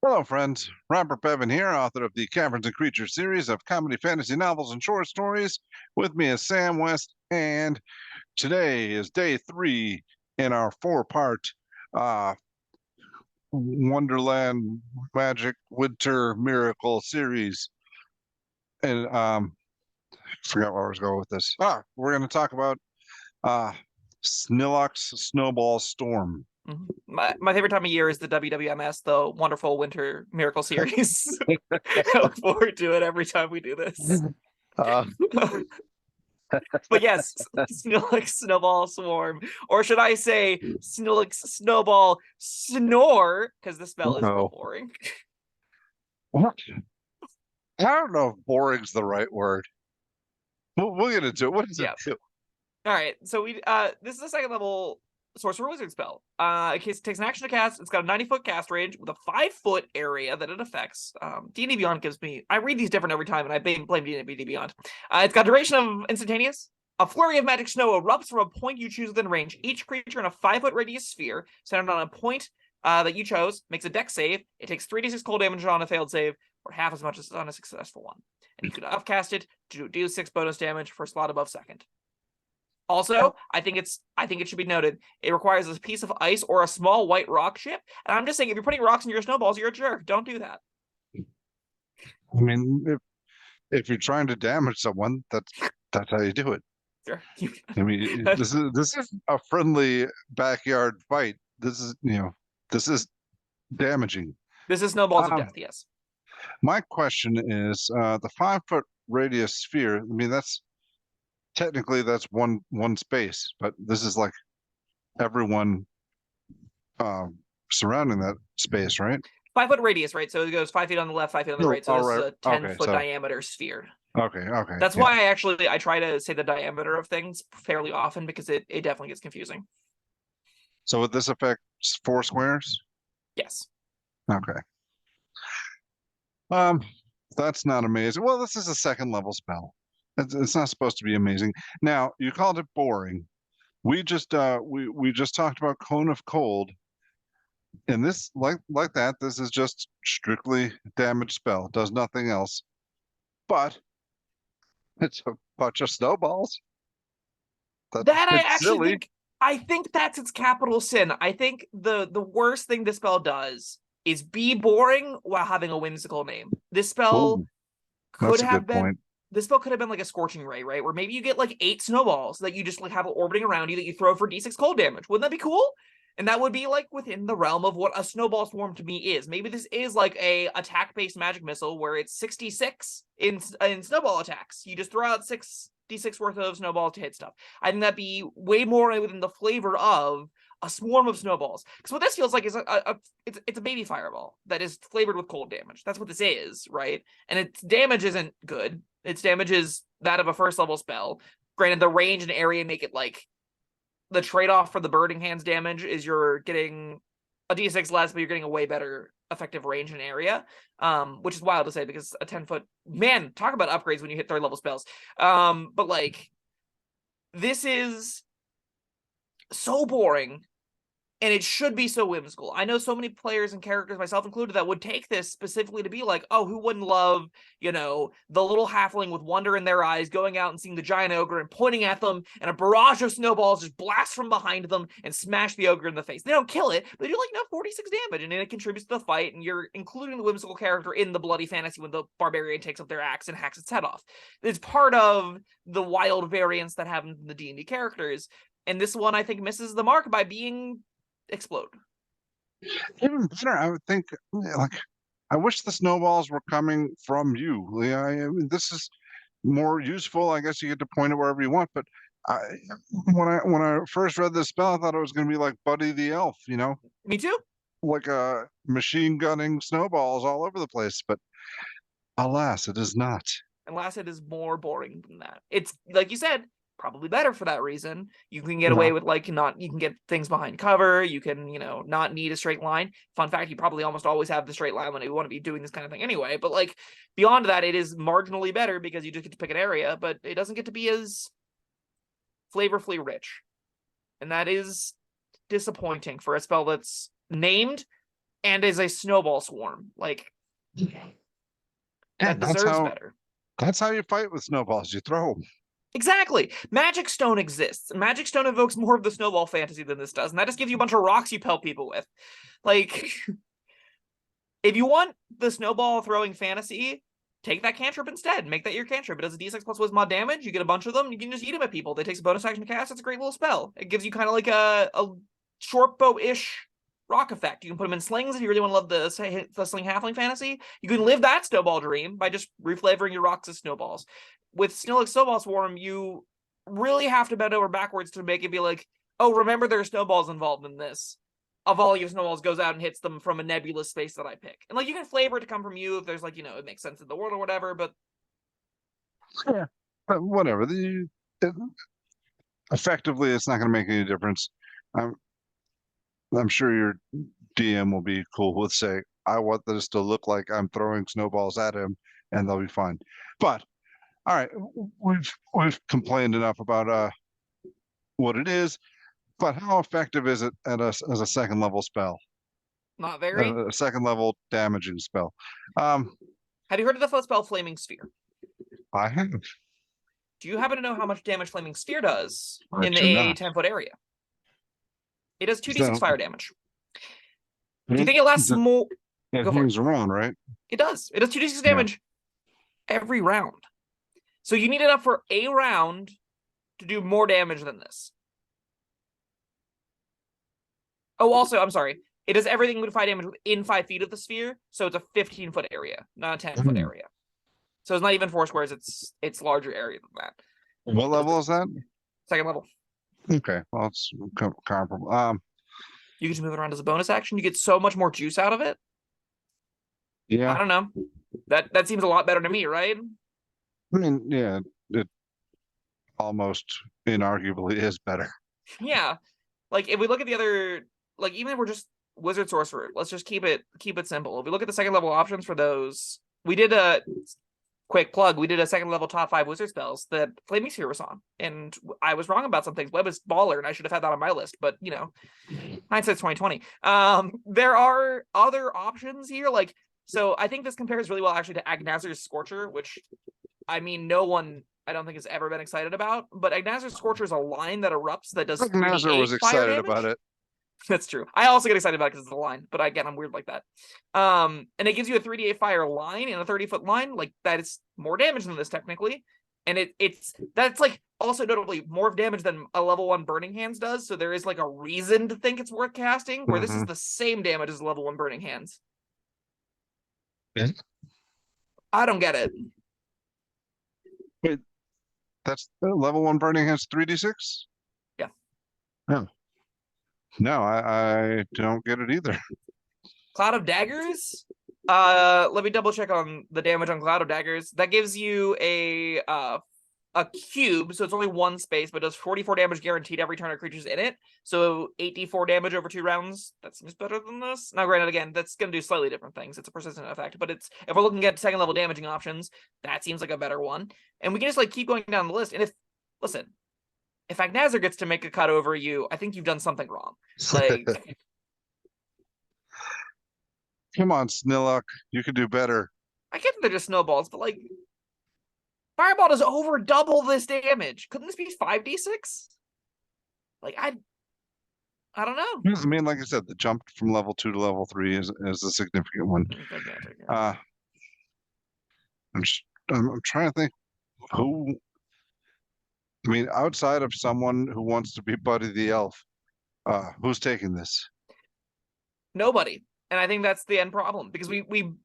Hello, friends. Robert Bevan here, author of the Caverns and Creatures series of comedy, fantasy novels, and short stories. With me is Sam West, and today is day 3 in our 4-part uh, Wonderland Magic Winter Miracle series. And I forgot where I was going with this. We're going to talk about uh, Snilloc's Snowball Storm. My favorite time of year is the WWMS, the Wonderful Winter Miracle Series. I look forward to it every time we do this. Uh, But yes, Snilloc Snowball Swarm, or should I say Snilloc Snowball Snore, because the spell is real boring. What? I don't know if boring's the right word. We'll get into it. What does it do? All right, so we this is a second level Sorcerer Wizard spell. It takes an action to cast. It's got a 90-foot cast range with a 5-foot area that it affects. D&D Beyond gives me... I read these different every time, and I blame D&D Beyond. It's got duration of instantaneous. A flurry of magic snow erupts from a point you choose within range. Each creature in a 5-foot radius sphere, centered on a point that you chose, makes a dex save. It takes 3d6 cold damage on a failed save, or half as much as on a successful one. And you can upcast it to do 6 bonus damage for a slot above second. Also, I think it should be noted, it requires a piece of ice or a small white rock chip. And I'm just saying, if you're putting rocks in your snowballs, you're a jerk. Don't do that. I mean, if you're trying to damage someone, that's how you do it. Sure. I mean, this is a friendly backyard fight. This is damaging. This is snowballs of death, yes. My question is, the 5-foot radius sphere. I mean, that's one space, but this is like everyone surrounding that space, right? 5-foot radius, right? So it goes 5 feet on the left, 5 feet on the right. So this is a 10-foot diameter sphere. Okay. That's why I try to say the diameter of things fairly often, because it definitely gets confusing. So would this affect 4 squares? Yes. Okay. That's not amazing. Well, this is a second level spell. It's not supposed to be amazing. Now, you called it boring. We just talked about Cone of Cold. And this, like that, this is just strictly damage spell. Does nothing else. But it's a bunch of snowballs. I think that's its capital sin. I think the worst thing this spell does is be boring while having a whimsical name. This spell could have been like a Scorching Ray, right? Where maybe you get like 8 snowballs that you just like have orbiting around you that you throw for d6 cold damage. Wouldn't that be cool? And that would be like within the realm of what a snowball swarm to me is. Maybe this is like a attack-based magic missile where it's 66 in snowball attacks. You just throw out 6d6 worth of snowballs to hit stuff. I think that'd be way more within the flavor of a swarm of snowballs. Because what this feels like is it's a baby fireball that is flavored with cold damage. That's what this is, right? And its damage isn't good. Its damage is that of a first level spell. Granted, the range and area make it like the trade-off for the Burning Hands damage is you're getting a d6 less, but you're getting a way better effective range and area, which is wild to say because a 10-foot... Man, talk about upgrades when you hit 3rd level spells. But like, this is so boring, and it should be so whimsical. I know so many players and characters, myself included, that would take this specifically to be like, oh, who wouldn't love, the little halfling with wonder in their eyes going out and seeing the giant ogre and pointing at them, and a barrage of snowballs just blast from behind them and smash the ogre in the face. They don't kill it, but they do 46 damage, and it contributes to the fight, and you're including the whimsical character in the bloody fantasy when the barbarian takes up their axe and hacks its head off. It's part of the wild variance that happens in the D&D characters, and this one, I think, misses the mark by being... explode. Even better, I would think, I wish the snowballs were coming from you. I mean, this is more useful. I guess you get to point it wherever you want. But when I first read this spell, I thought it was going to be like Buddy the Elf. Me too. Like machine gunning snowballs all over the place. But alas, it is not. Alas, it is more boring than that. It's like you said, probably better for that reason. You can get away with you can get things behind cover. You can, not need a straight line. Fun fact, you probably almost always have the straight line when you want to be doing this kind of thing anyway. But like beyond that, it is marginally better because you just get to pick an area, but it doesn't get to be as flavorfully rich. And that is disappointing for a spell that's named and is a snowball swarm. Like, that that's deserves how better. that's how you fight with snowballs. You throw them. Exactly. Magic Stone exists. Magic Stone evokes more of the snowball fantasy than this does, and that just gives you a bunch of rocks you pelt people with. Like, if you want the snowball throwing fantasy, take that cantrip instead. Make that your cantrip. It does a d6 plus Wismod damage. You get a bunch of them. You can just eat them at people. It takes a bonus action to cast. It's a great little spell. It gives you kind of like a short bow-ish rock effect. You can put them in slings if you really want to love the sling halfling fantasy. You can live that snowball dream by just reflavoring your rocks as snowballs. With Snilloc Snowball Swarm, you really have to bend over backwards to make it be like, oh, remember there are snowballs involved in this. A volley of snowballs goes out and hits them from a nebulous space that I pick. And like, you can flavor it to come from you if there's like, it makes sense in the world or whatever, but yeah, but whatever. Effectively, it's not going to make any difference. I'm sure your DM will be cool with saying, I want this to look like I'm throwing snowballs at him, and they'll be fine. But all right, we've complained enough about what it is, but how effective is it as a second level spell? not very. A second level damaging spell. Have you heard of the spell Flaming Sphere? I have. Do you happen to know how much damage Flaming Sphere does in do a not. 10-foot area? It does 2d6 So- fire damage. Do you think it lasts more? It Go for hangs around, right? It does. It does 2d6 damage every round. So you need it up for a round to do more damage than this. Oh, also, I'm sorry. It does everything with 5 damage within 5 feet of the sphere, so it's a 15-foot area, not a 10-foot area. So it's not even 4 squares, it's larger area than that. What level is that? Second level. Okay, well, it's comparable. You can just move it around as a bonus action. You get so much more juice out of it. I Yeah, don't know. That seems a lot better to me, right? I mean, yeah, it almost inarguably is better. Yeah. Like, if we look at the other, like, even if we're just wizard sorcerer, let's just keep it simple. If we look at the second level options for those, we did a quick plug. We did a second level top 5 wizard spells that Flaming Sphere was on, and I was wrong about some things. Web is baller, and I should have had that on my list. But hindsight's 2020. There are other options here, like, so I think this compares really well actually to Agnazer's Scorcher, which, I mean, no one I don't think has ever been excited about. But Agnazer's Scorcher is a line that erupts that does 3d8 was excited about it. That's true. I also get excited about it because it's a line, but again, I'm weird like that. And it gives you a 3d8 fire line in a 30-foot line. Like, that is more damage than this technically. And that's like also notably more damage than a level 1 Burning Hands does. So there is like a reason to think it's worth casting, where this is the same damage as level 1 Burning Hands. Yeah. I don't get it. Wait, that's level 1 Burning Hands 3d6? Yeah. Oh. No, I don't get it either. Cloud of Daggers? Let me double check on the damage on Cloud of Daggers. That gives you a cube, so it's only 1 space, but does 44 damage guaranteed every turn of creatures in it. So 8d4 damage over 2 rounds. That seems better than this. Now, granted, again, that's going to do slightly different things. It's a persistent effect, but if we're looking at second level damaging options, that seems like a better one. And we can just like keep going down the list. And if Agnazer gets to make a cut over you, I think you've done something wrong. Like, come on, Snilloc, you could do better. I get that they're just snowballs, but like, Fireball does over double this damage. Couldn't this be 5d6? Like, I don't know. I mean, like I said, the jump from level 2 to level 3 is a significant one. I'm trying to think who. I mean, outside of someone who wants to be Buddy the Elf, who's taking this? Nobody. And I think that's the end problem, because we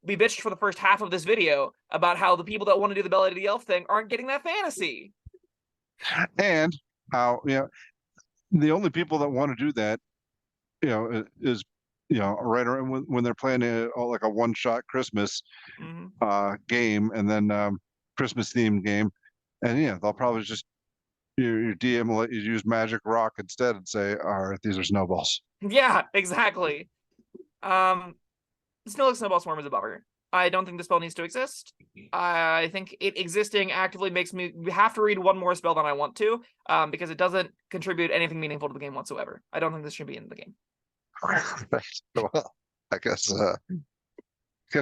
bitched for the first half of this video about how the people that want to do the Belly to the Elf thing aren't getting that fantasy. And how, the only people that want to do that, is, right around when they're playing like a one-shot Christmas game, and then Christmas themed game. And they'll probably just, your DM will let you use Magic Rock instead and say, all right, these are snowballs. Yeah, exactly. Snilloc Snowball Swarm is a bummer. I don't think the spell needs to exist. I think it existing actively makes me have to read one more spell than I want to, because it doesn't contribute anything meaningful to the game whatsoever. I don't think this should be in the game. Well, I guess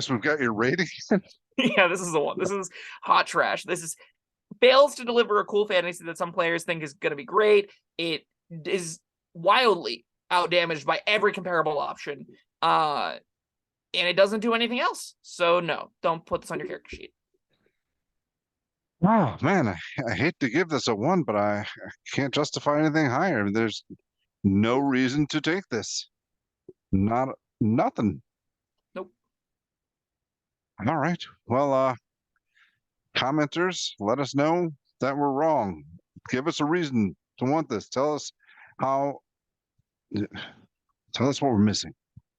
we've got your rating. Yeah, this is the one. This is hot trash. This is fails to deliver a cool fantasy that some players think is going to be great. It is wildly outdamaged by every comparable option. And it doesn't do anything else. So no, don't put this on your character sheet. Oh man, I hate to give this a 1, but I can't justify anything higher. There's no reason to take this. Nothing. Nope. All right. Well, commenters, let us know that we're wrong. Give us a reason to want this. Tell us what we're missing.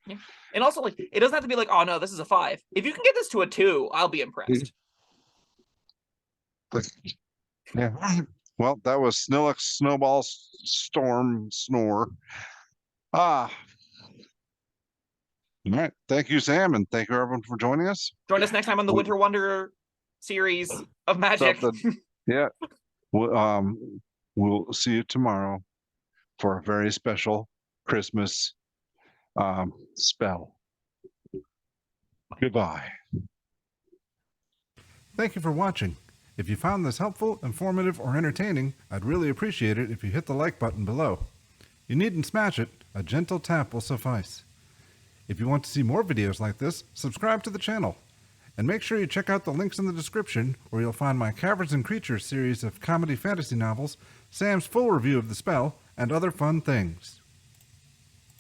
Yeah. And also, like, it doesn't have to be like, oh no, this is a 5. If you can get this to a 2, I'll be impressed. Yeah. Well, that was Snilloc Snowball Storm Snore. All right. Thank you, Sam, and thank you everyone for joining us. Join us next time on the Winter Wonder series of Magic. Yeah. We'll see you tomorrow for a very special Christmas spell. Goodbye. Thank you for watching. If you found this helpful, informative, or entertaining, I'd really appreciate it if you hit the like button below. You needn't smash it, a gentle tap will suffice. If you want to see more videos like this, subscribe to the channel. And make sure you check out the links in the description, where you'll find my Caverns Creatures series of comedy fantasy novels, Sam's full review of the spell, and other fun things.